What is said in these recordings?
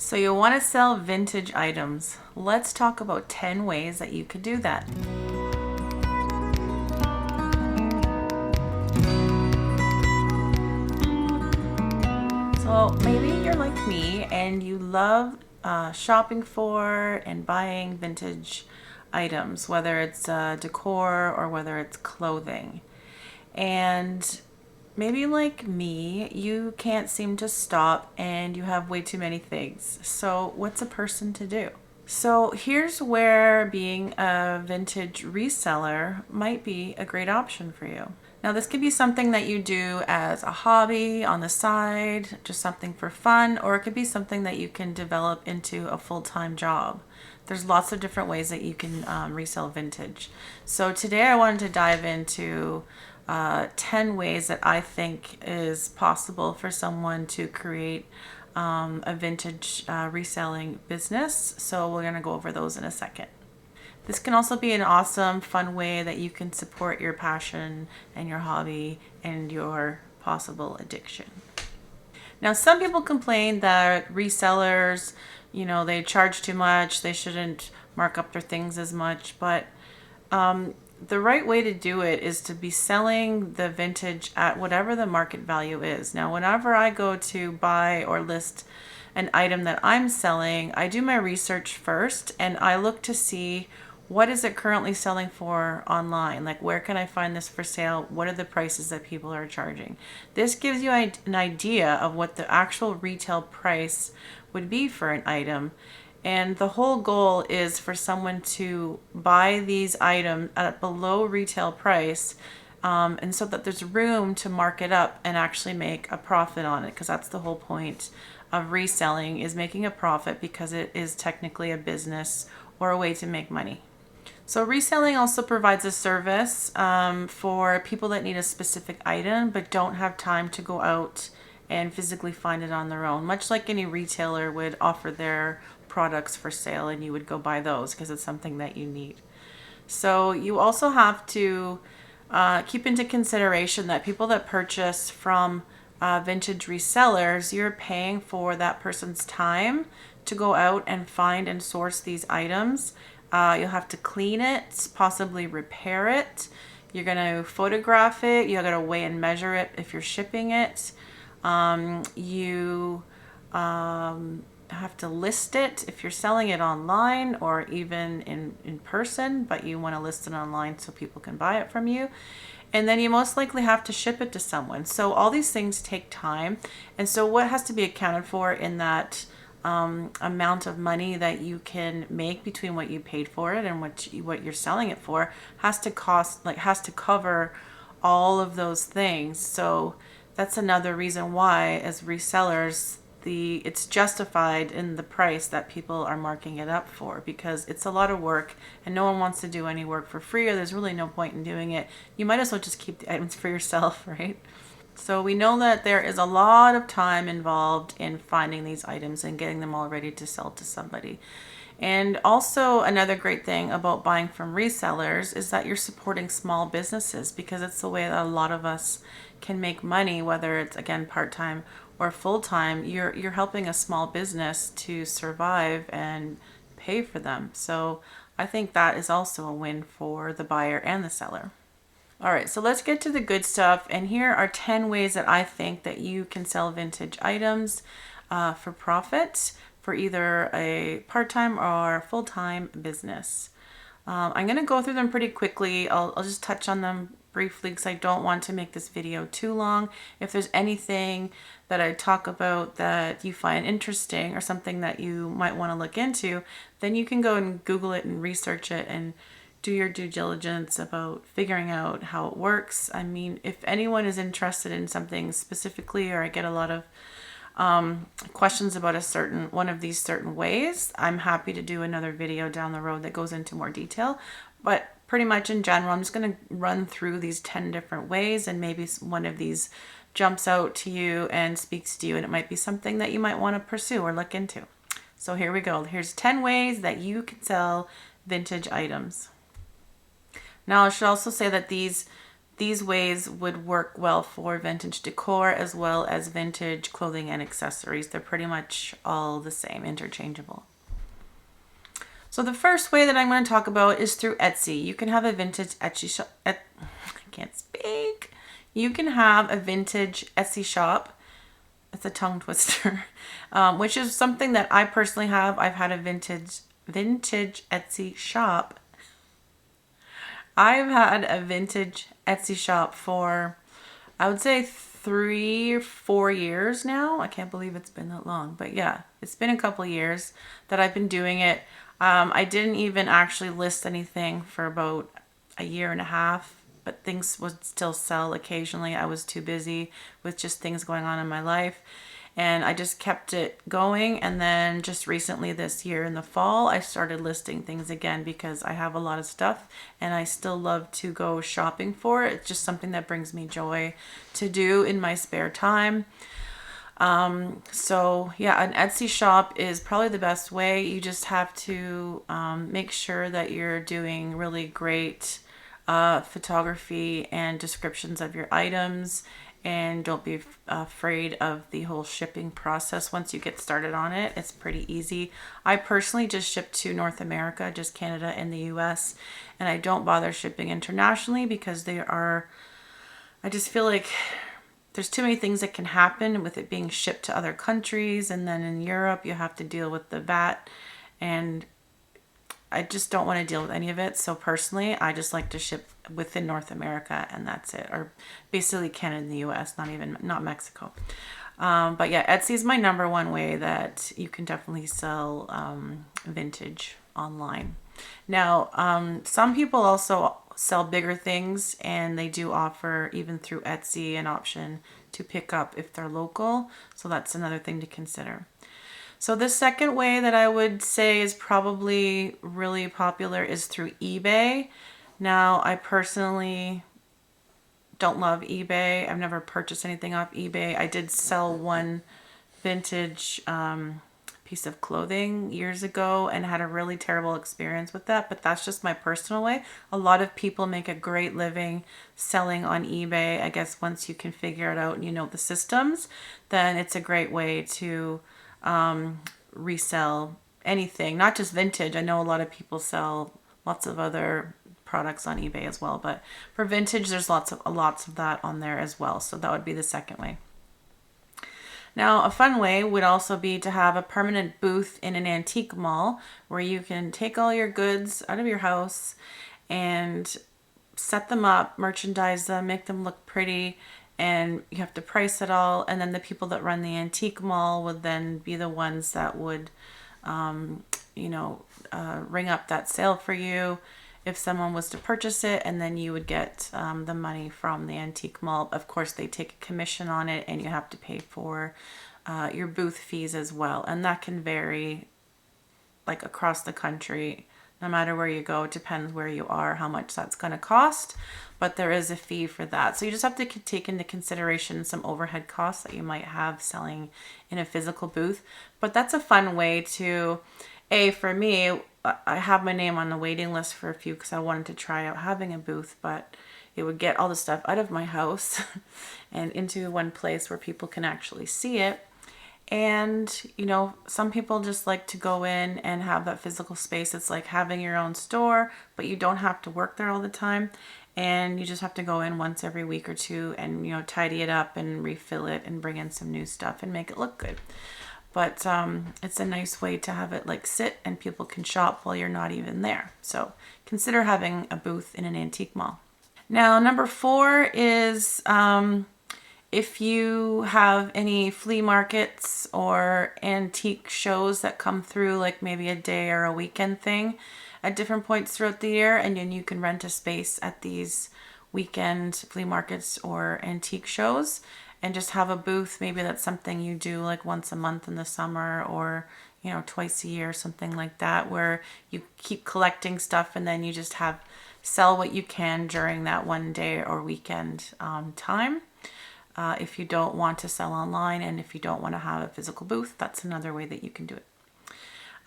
So you want to sell vintage items. Let's talk about 10 ways that you could do that. So maybe you're like me and you love shopping for and buying vintage items, whether it's decor or whether it's clothing. And maybe like me, you can't seem to stop and you have way too many things. So what's a person to do? So here's where being a vintage reseller might be a great option for you. Now, this could be something that you do as a hobby on the side, just something for fun, or it could be something that you can develop into a full-time job. There's lots of different ways that you can resell vintage. So today I wanted to dive into 10 ways that I think is possible for someone to create a vintage reselling business. So we're going to go over those in a second. This can also be an awesome, fun way that you can support your passion and your hobby and your possible addiction. Now, some people complain that resellers, they charge too much, they shouldn't mark up their things as much, but the right way to do it is to be selling the vintage at whatever the market value is. Now, whenever I go to buy or list an item that I'm selling, I do my research first and I look to see what is it currently selling for online? Like, where can I find this for sale? What are the prices that people are charging? This gives you an idea of what the actual retail price would be for an item. And the whole goal is for someone to buy these items at below retail price, and so that there's room to mark it up and actually make a profit on it, because that's the whole point of reselling, is making a profit, because it is technically a business or a way to make money. So reselling also provides a service for people that need a specific item but don't have time to go out and physically find it on their own, much like any retailer would offer their products for sale and you would go buy those because it's something that you need. So you also have to keep into consideration that people that purchase from vintage resellers, you're paying for that person's time to go out and find and source these items. You'll have to clean it, possibly repair it. You're going to photograph it. You're going to weigh and measure it if you're shipping it. You have to list it if you're selling it online or even in person, but you want to list it online so people can buy it from you. And then you most likely have to ship it to someone. So all these things take time. And so what has to be accounted for in that amount of money that you can make between what you paid for it and what you're selling it for has to cover all of those things. So that's another reason why, as resellers, it's justified in the price that people are marking it up for, because it's a lot of work and no one wants to do any work for free, or there's really no point in doing it. You might as well just keep the items for yourself, right? So we know that there is a lot of time involved in finding these items and getting them all ready to sell to somebody. And also another great thing about buying from resellers is that you're supporting small businesses, because it's the way that a lot of us can make money, whether it's, again, part-time or full-time. You're helping a small business to survive and pay for them. So I think that is also a win for the buyer and the seller. All right, so let's get to the good stuff. And here are 10 ways that I think that you can sell vintage items for profit for either a part-time or full-time business. I'm going to go through them pretty quickly. I'll just touch on them briefly because I don't want to make this video too long. If there's anything that I talk about that you find interesting or something that you might want to look into, then you can go and Google it and research it and do your due diligence about figuring out how it works. I mean, if anyone is interested in something specifically, or I get a lot of questions about one of these certain ways, I'm happy to do another video down the road that goes into more detail. But pretty much in general, I'm just going to run through these 10 different ways, and maybe one of these jumps out to you and speaks to you, and it might be something that you might want to pursue or look into. So here we go. Here's 10 ways that you can sell vintage items. Now, I should also say that these These ways would work well for vintage decor as well as vintage clothing and accessories. They're pretty much all the same, interchangeable. So the first way that I'm going to talk about is through Etsy. You can have a vintage Etsy shop. I can't speak. You can have a vintage Etsy shop. It's a tongue twister, which is something that I personally have. I've had a vintage Etsy shop. I've had a vintage Etsy shop for, I would say, 3 or 4 years now. I can't believe it's been that long, but yeah, it's been a couple years that I've been doing it. I didn't even actually list anything for about a year and a half, but things would still sell occasionally. I was too busy with just things going on in my life. And I just kept it going. And then just recently this year in the fall, I started listing things again because I have a lot of stuff and I still love to go shopping for it. It's just something that brings me joy to do in my spare time. So yeah, an Etsy shop is probably the best way. You just have to make sure that you're doing really great photography and descriptions of your items, and don't be afraid of the whole shipping process. Once you get started on it, it's pretty easy. I personally just ship to North America, just Canada and the US, and I don't bother shipping internationally because I just feel like there's too many things that can happen with it being shipped to other countries, and then in Europe you have to deal with the VAT, and I just don't want to deal with any of it. So personally, I just like to ship within North America and that's it, or basically Canada and the US, not Mexico. But yeah, Etsy is my number one way that you can definitely sell vintage online. Now, some people also sell bigger things, and they do offer, even through Etsy, an option to pick up if they're local. So that's another thing to consider. So the second way that I would say is probably really popular is through eBay. Now, I personally don't love eBay. I've never purchased anything off eBay. I did sell one vintage piece of clothing years ago and had a really terrible experience with that, but that's just my personal way. A lot of people make a great living selling on eBay. I guess once you can figure it out and you know the systems, then it's a great way to resell anything, not just vintage. I know a lot of people sell lots of other products on eBay as well, but for vintage there's lots of that on there as well. So that would be the second way. Now, a fun way would also be to have a permanent booth in an antique mall where you can take all your goods out of your house and set them up, merchandise them, make them look pretty, and you have to price it all. And then the people that run the antique mall would then be the ones that would, ring up that sale for you if someone was to purchase it, and then you would get the money from the antique mall. Of course, they take a commission on it, and you have to pay for your booth fees as well. And that can vary like across the country. No matter where you go, it depends where you are, how much that's going to cost, but there is a fee for that. So you just have to take into consideration some overhead costs that you might have selling in a physical booth. But that's a fun way to, for me, I have my name on the waiting list for a few because I wanted to try out having a booth, but it would get all the stuff out of my house and into one place where people can actually see it. And, some people just like to go in and have that physical space. It's like having your own store, but you don't have to work there all the time. And you just have to go in once every week or two and, tidy it up and refill it and bring in some new stuff and make it look good. But it's a nice way to have it like sit and people can shop while you're not even there. So consider having a booth in an antique mall. Now, number 4 is if you have any flea markets or antique shows that come through, like maybe a day or a weekend thing at different points throughout the year, and then you can rent a space at these weekend flea markets or antique shows and just have a booth. Maybe that's something you do like once a month in the summer, or twice a year, something like that, where you keep collecting stuff and then you just sell what you can during that one day or weekend time. If you don't want to sell online and if you don't want to have a physical booth, that's another way that you can do it.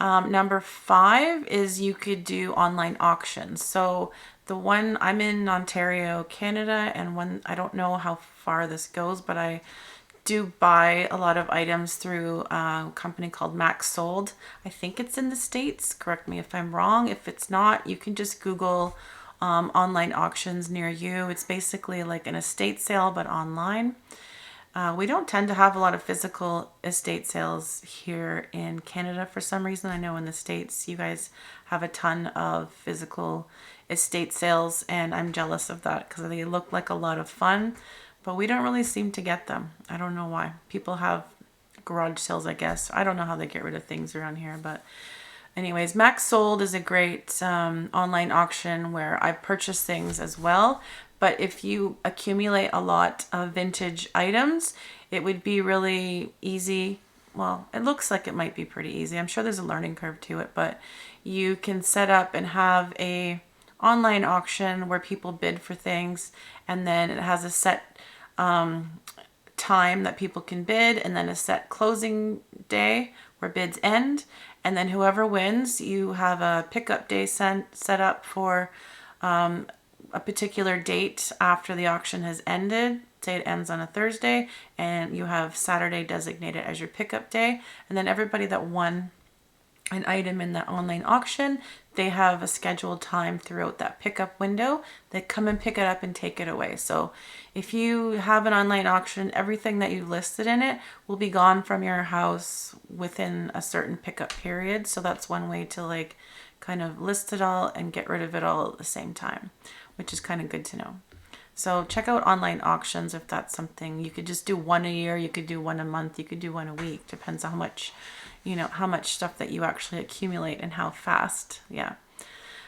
Number 5 is you could do online auctions. So the one I'm in Ontario, Canada, and one I don't know how far this goes, but I do buy a lot of items through a company called Max Sold. I think it's in the States. Correct me if I'm wrong. If it's not, you can just Google online auctions near you. It's basically like an estate sale, but online. We don't tend to have a lot of physical estate sales here in Canada for some reason. I know in the States you guys have a ton of physical estate sales, and I'm jealous of that because they look like a lot of fun, but we don't really seem to get them. I don't know why. People have garage sales, I guess. I don't know how they get rid of things around here, but anyways, Max Sold is a great online auction where I purchase things as well. But if you accumulate a lot of vintage items, it would be really easy. Well, it looks like it might be pretty easy. I'm sure there's a learning curve to it, but you can set up and have a online auction where people bid for things, and then it has a set time that people can bid, and then a set closing day where bids end, and then whoever wins, you have a pickup day set up for a particular date after the auction has ended. Say it ends on a Thursday, and you have Saturday designated as your pickup day, and then everybody that won an item in the online auction, they have a scheduled time throughout that pickup window. They come and pick it up and take it away. So if you have an online auction, everything that you listed in it will be gone from your house within a certain pickup period. So that's one way to like kind of list it all and get rid of it all at the same time, which is kind of good to know. So check out online auctions if that's something. You could just do one a year, you could do one a month, you could do one a week. Depends on how much, how much stuff that you actually accumulate and how fast. Yeah.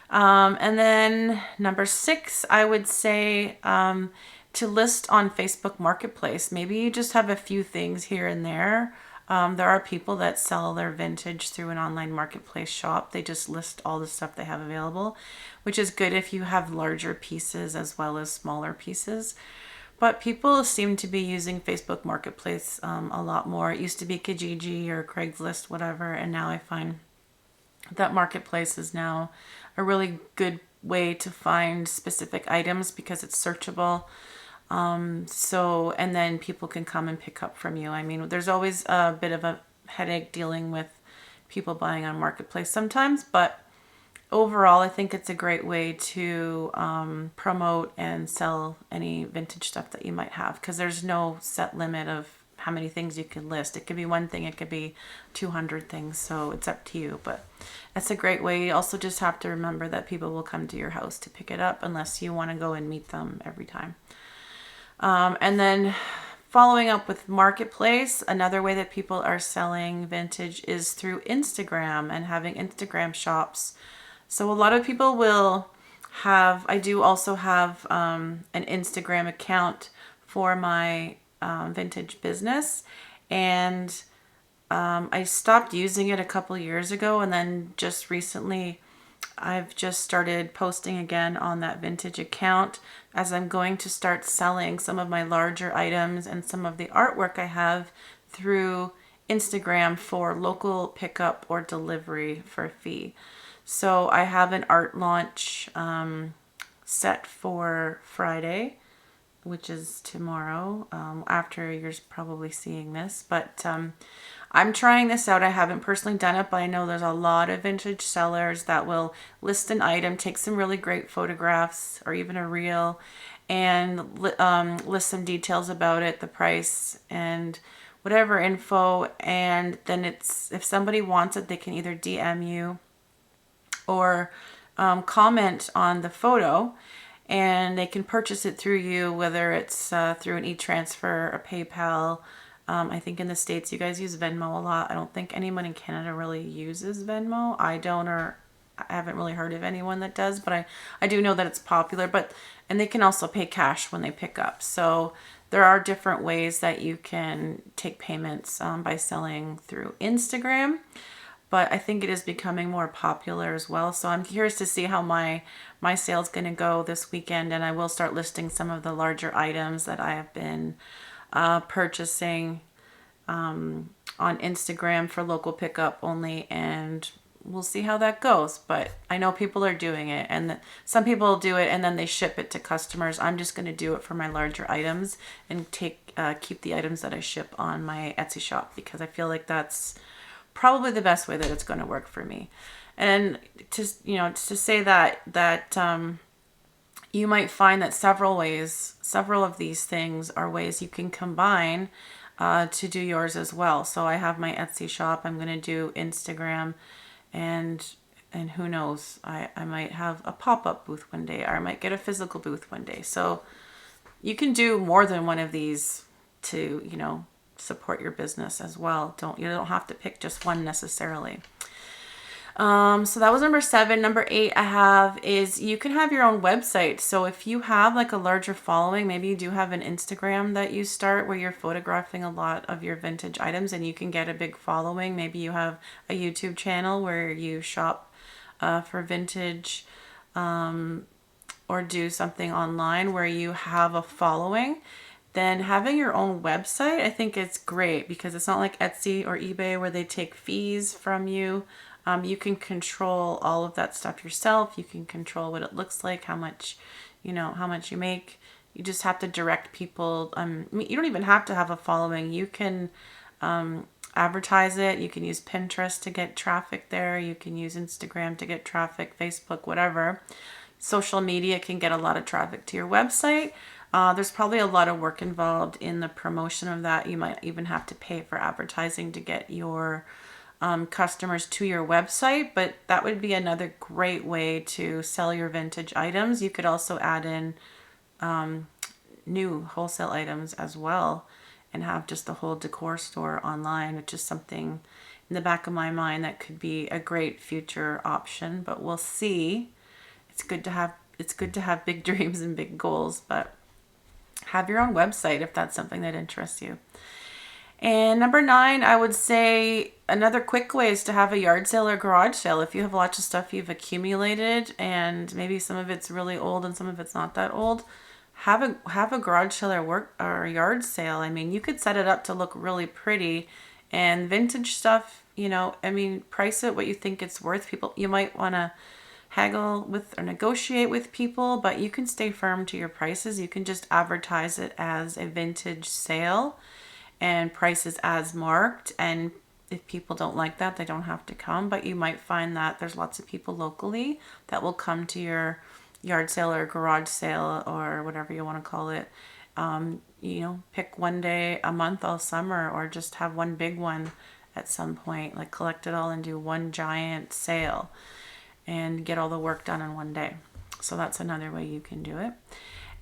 And then number 6, I would say to list on Facebook Marketplace. Maybe you just have a few things here and there. There are people that sell their vintage through an online marketplace shop. They just list all the stuff they have available, which is good if you have larger pieces as well as smaller pieces. But people seem to be using Facebook Marketplace a lot more. It used to be Kijiji or Craigslist, whatever, and now I find that Marketplace is now a really good way to find specific items because it's searchable. And then people can come and pick up from you. I mean, there's always a bit of a headache dealing with people buying on Marketplace sometimes, but overall, I think it's a great way to promote and sell any vintage stuff that you might have, because there's no set limit of how many things you can list. It could be one thing, it could be 200 things, so it's up to you. But that's a great way. You also just have to remember that people will come to your house to pick it up unless you want to go and meet them every time. And then following up with Marketplace, another way that people are selling vintage is through Instagram and having Instagram shops. So a lot of people will have, I do also have an Instagram account for my vintage business, and I stopped using it a couple years ago, and then just recently I've just started posting again on that vintage account as I'm going to start selling some of my larger items and some of the artwork I have through Instagram for local pickup or delivery for a fee. So I have an art launch set for Friday, which is tomorrow, after you're probably seeing this. But I'm trying this out. I haven't personally done it, but I know there's a lot of vintage sellers that will list an item, take some really great photographs or even a reel, and list some details about it, the price and whatever info. And then if somebody wants it, they can either DM you or comment on the photo, and they can purchase it through you, whether it's through an e-transfer or PayPal. I think in the States you guys use Venmo a lot. I don't think anyone in Canada really uses Venmo. I don't, or I haven't really heard of anyone that does, but I do know that it's popular. And they can also pay cash when they pick up. So there are different ways that you can take payments by selling through Instagram. But I think it is becoming more popular as well. So I'm curious to see how my sale's going to go this weekend. And I will start listing some of the larger items that I have been purchasing on Instagram for local pickup only, and we'll see how that goes. But I know people are doing it, and some people do it and then they ship it to customers. I'm just going to do it for my larger items and keep the items that I ship on my Etsy shop, because I feel like that's probably the best way that it's going to work for me. And to say that you might find that several of these things are ways you can combine to do yours as well. So I have my Etsy shop. I'm going to do Instagram, and who knows, I might have a pop-up booth one day, or I might get a physical booth one day. So you can do more than one of these to, support your business as well. You don't have to pick just one necessarily. So that was number 7. Number 8 I have is you can have your own website. So if you have like a larger following, maybe you do have an Instagram that you start where you're photographing a lot of your vintage items and you can get a big following. Maybe you have a YouTube channel where you shop for vintage, or do something online where you have a following. Then having your own website, I think it's great, because it's not like Etsy or eBay where they take fees from you. You can control all of that stuff yourself. You can control what it looks like, how much you make. You just have to direct people. You don't even have to have a following. You can advertise it. You can use Pinterest to get traffic there. You can use Instagram to get traffic, Facebook, whatever. Social media can get a lot of traffic to your website. There's probably a lot of work involved in the promotion of that. You might even have to pay for advertising to get your customers to your website, but that would be another great way to sell your vintage items. You could also add in new wholesale items as well and have just a whole decor store online, which is something in the back of my mind that could be a great future option, but we'll see. It's good to have big dreams and big goals, but have your own website if that's something that interests you. And number 9, I would say another quick way is to have a yard sale or garage sale. If you have lots of stuff you've accumulated and maybe some of it's really old and some of it's not that old, have a garage sale or yard sale. I mean, you could set it up to look really pretty, and vintage stuff, price it what you think it's worth. You might want to haggle with or negotiate with people, but you can stay firm to your prices. You can just advertise it as a vintage sale and prices as marked, and if people don't like that, they don't have to come. But you might find that there's lots of people locally that will come to your yard sale or garage sale or whatever you want to call it. Pick one day a month all summer, or just have one big one at some point, like collect it all and do one giant sale and get all the work done in one day. So that's another way you can do it.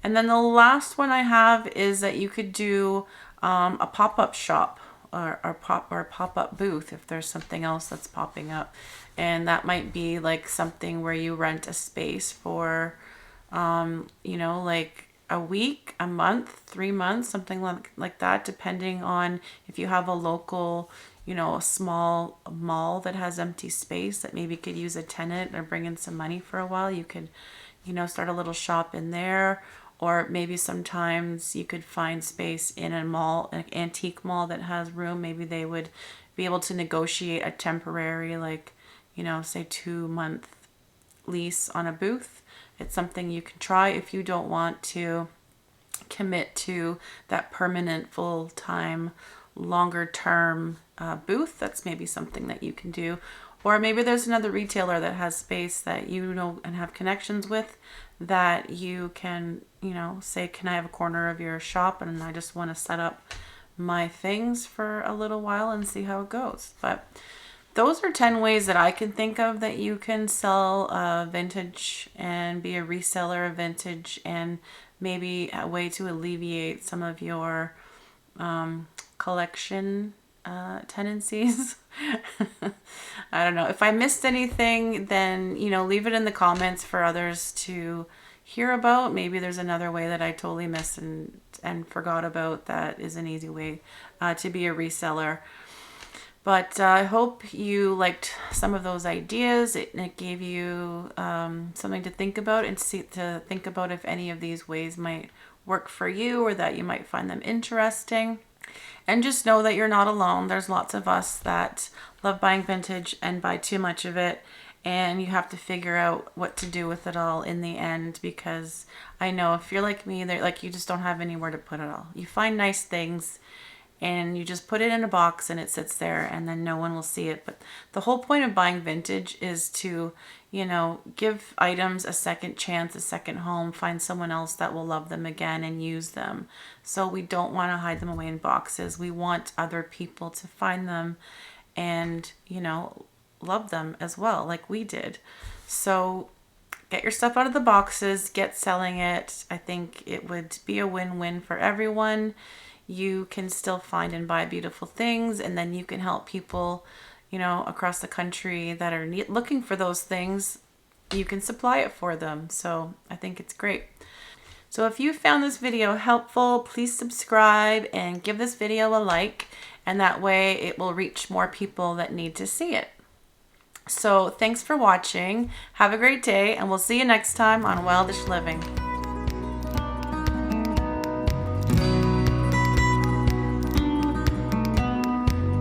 And then the last one I have is that you could do a pop-up shop or a pop-up booth if there's something else that's popping up. And that might be like something where you rent a space for, like a week, a month, 3 months, something like that, depending on if you have a local, a small mall that has empty space that maybe could use a tenant or bring in some money for a while. You could, start a little shop in there. Or maybe sometimes you could find space in a mall, an antique mall that has room. Maybe they would be able to negotiate a temporary, say 2-month lease on a booth. It's something you can try if you don't want to commit to that permanent, full-time, longer-term booth. That's maybe something that you can do. Or maybe there's another retailer that has space that you know and have connections with that you can, say, can I have a corner of your shop and I just want to set up my things for a little while and see how it goes. But those are 10 ways that I can think of that you can sell vintage and be a reseller of vintage, and maybe a way to alleviate some of your collection tendencies. I don't know. If I missed anything, then, leave it in the comments for others to hear about. Maybe there's another way that I totally missed and forgot about that is an easy way to be a reseller. But I hope you liked some of those ideas. It gave you something to think about, and to think about if any of these ways might work for you or that you might find them interesting. And just know that you're not alone. There's lots of us that love buying vintage and buy too much of it. And you have to figure out what to do with it all in the end, because I know if you're like me, like you just don't have anywhere to put it all. You find nice things and you just put it in a box and it sits there and then no one will see it. But the whole point of buying vintage is to, give items a second chance, a second home, find someone else that will love them again and use them. So we don't want to hide them away in boxes. We want other people to find them and, love them as well, like we did. So get your stuff out of the boxes, get selling it. I think it would be a win-win for everyone. You can still find and buy beautiful things, and then you can help people, across the country that are looking for those things. You can supply it for them. So I think it's great. So if you found this video helpful, please subscribe and give this video a like, and that way it will reach more people that need to see it. So thanks for watching. Have a great day, and we'll see you next time on Wildish Living.